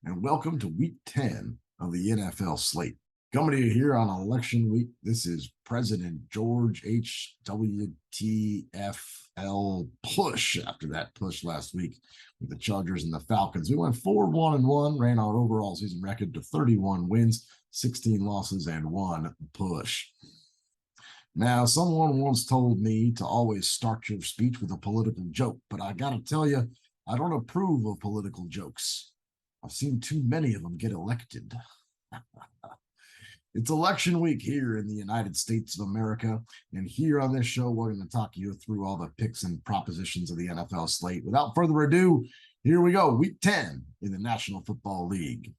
and welcome to Week 10 of the NFL slate. Coming to you here on election week, this is President George HWTFL push after that push last week with the Chargers and the Falcons. We went 4-1-1, ran our overall season record to 31 wins, 16 losses, and 1 push. Now, someone once told me to always start your speech with a political joke, but I gotta tell you, I don't approve of political jokes. I've seen too many of them get elected. It's election week here in the United States of America, and here on this show, we're going to talk you through all the picks and propositions of the NFL slate. Without further ado, here we go, Week 10 in the National Football League.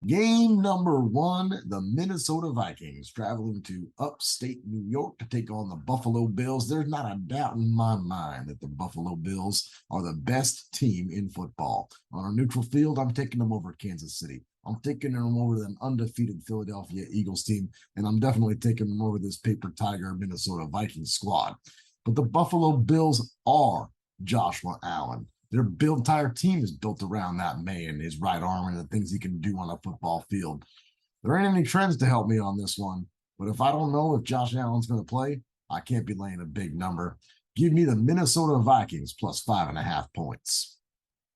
Game number 1, the Minnesota Vikings traveling to upstate New York to take on the Buffalo Bills. There's not a doubt in my mind that the Buffalo Bills are the best team in football. On a neutral field, I'm taking them over Kansas City. I'm taking them over an undefeated Philadelphia Eagles team, and I'm definitely taking them over this paper tiger Minnesota Vikings squad. But the Buffalo Bills are Joshua Allen. Their entire team is built around that man, his right arm, and the things he can do on a football field. There ain't any trends to help me on this one, but if I don't know if Josh Allen's going to play, I can't be laying a big number. Give me the Minnesota Vikings plus 5.5 points.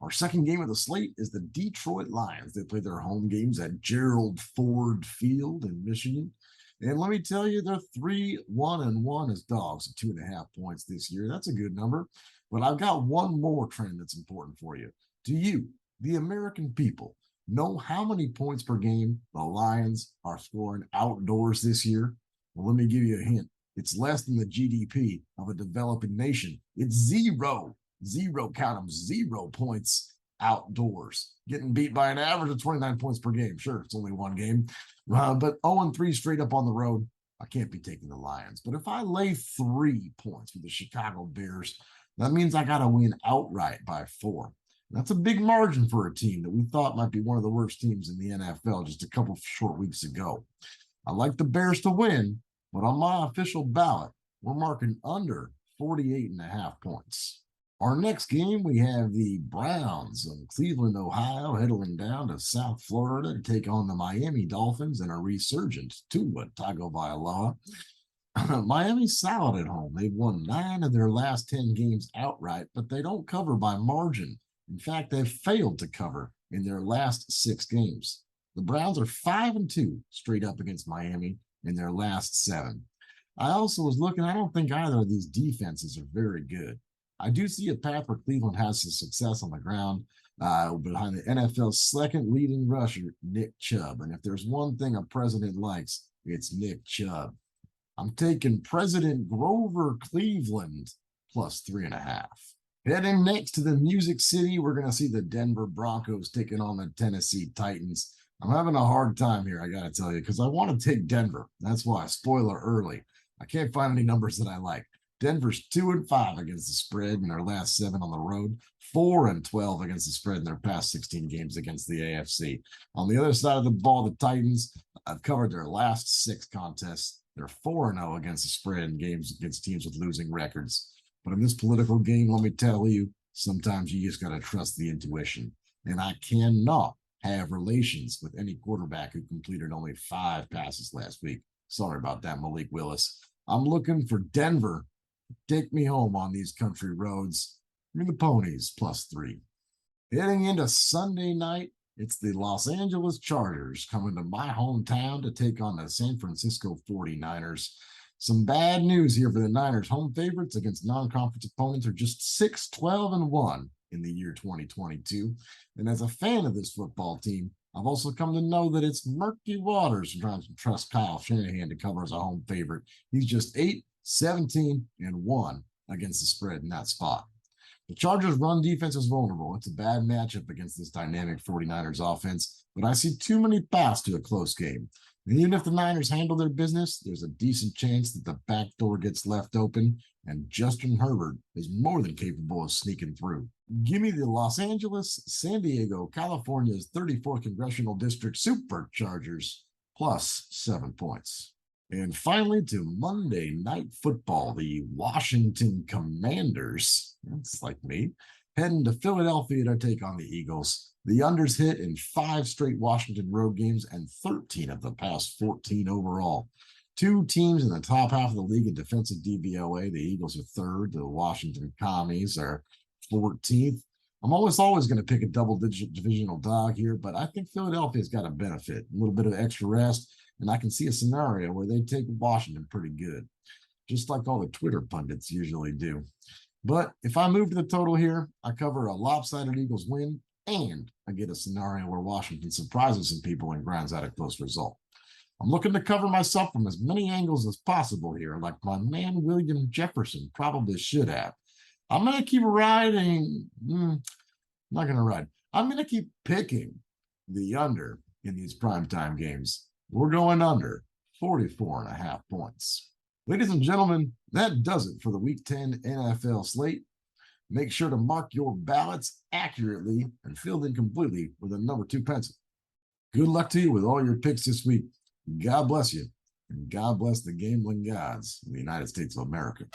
Our second game of the slate is the Detroit Lions. They play their home games at Gerald Ford Field in Michigan. And let me tell you, they're 3-1-1 as dogs at 2.5 points this year. That's a good number. But I've got one more trend that's important for you. Do you, the American people, know how many points per game the Lions are scoring outdoors this year? Well, let me give you a hint. It's less than the GDP of a developing nation. It's zero, count them, 0 points outdoors. Getting beat by an average of 29 points per game. Sure, it's only one game. But 0-3 straight up on the road. I can't be taking the Lions. But if I lay 3 points with the Chicago Bears, that means I got to win outright by 4. That's a big margin for a team that we thought might be one of the worst teams in the NFL just a couple short weeks ago. I like the Bears to win, but on my official ballot, we're marking under 48.5 points. Our next game, we have the Browns of Cleveland, Ohio, heading down to South Florida to take on the Miami Dolphins and a resurgent Tua Tagovailoa. Miami's solid at home. They've won 9 of their last 10 games outright, but they don't cover by margin. In fact, they've failed to cover in their last 6 games. The Browns are 5-2 straight up against Miami in their last 7. I also was looking, I don't think either of these defenses are very good. I do see a path where Cleveland has some success on the ground behind the NFL's second leading rusher, Nick Chubb. And if there's one thing a president likes, it's Nick Chubb. I'm taking President Grover Cleveland plus 3.5. Heading next to the Music City, we're going to see the Denver Broncos taking on the Tennessee Titans. I'm having a hard time here, I got to tell you, because I want to take Denver. That's why, spoiler early. I can't find any numbers that I like. Denver's 2-5 against the spread in their last 7 on the road, 4-12 against the spread in their past 16 games against the AFC. On the other side of the ball, the Titans have covered their last 6 contests. They're 4-0 against the spread in games against teams with losing records. But in this political game, let me tell you, sometimes you just got to trust the intuition. And I cannot have relations with any quarterback who completed only 5 passes last week. Sorry about that, Malik Willis. I'm looking for Denver to take me home on these country roads. Give me the Ponies plus 3. Heading into Sunday night, it's the Los Angeles Chargers coming to my hometown to take on the San Francisco 49ers. Some bad news here for the Niners. Home favorites against non-conference opponents are just 6-12-1 in the year 2022. And as a fan of this football team, I've also come to know that it's murky waters trying to trust Kyle Shanahan to cover as a home favorite. He's just 8-17-1 against the spread in that spot. The Chargers' run defense is vulnerable. It's a bad matchup against this dynamic 49ers offense, but I see too many paths to a close game. And even if the Niners handle their business, there's a decent chance that the back door gets left open, and Justin Herbert is more than capable of sneaking through. Give me the Los Angeles, San Diego, California's 34th Congressional District Superchargers plus 7 points. And finally, to Monday Night Football, the Washington Commanders, that's like me, heading to Philadelphia to take on the Eagles. The unders hit in 5 straight Washington road games and 13 of the past 14 overall. 2 teams in the top half of the league in defensive DVOA. The Eagles are 3rd. The Washington Commies are 14th. I'm always going to pick a double-digit divisional dog here, but I think Philadelphia's got a benefit, a little bit of extra rest, and I can see a scenario where they take Washington pretty good, just like all the Twitter pundits usually do. But if I move to the total here, I cover a lopsided Eagles win, and I get a scenario where Washington surprises some people and grinds out a close result. I'm looking to cover myself from as many angles as possible here, like my man William Jefferson probably should have. I'm going to keep riding. Not going to ride. I'm going to keep picking the under in these primetime games. We're going under 44.5 points. Ladies and gentlemen, that does it for the Week 10 NFL slate. Make sure to mark your ballots accurately and filled in completely with a number 2 pencil. Good luck to you with all your picks this week. God bless you, and God bless the gambling gods of the United States of America.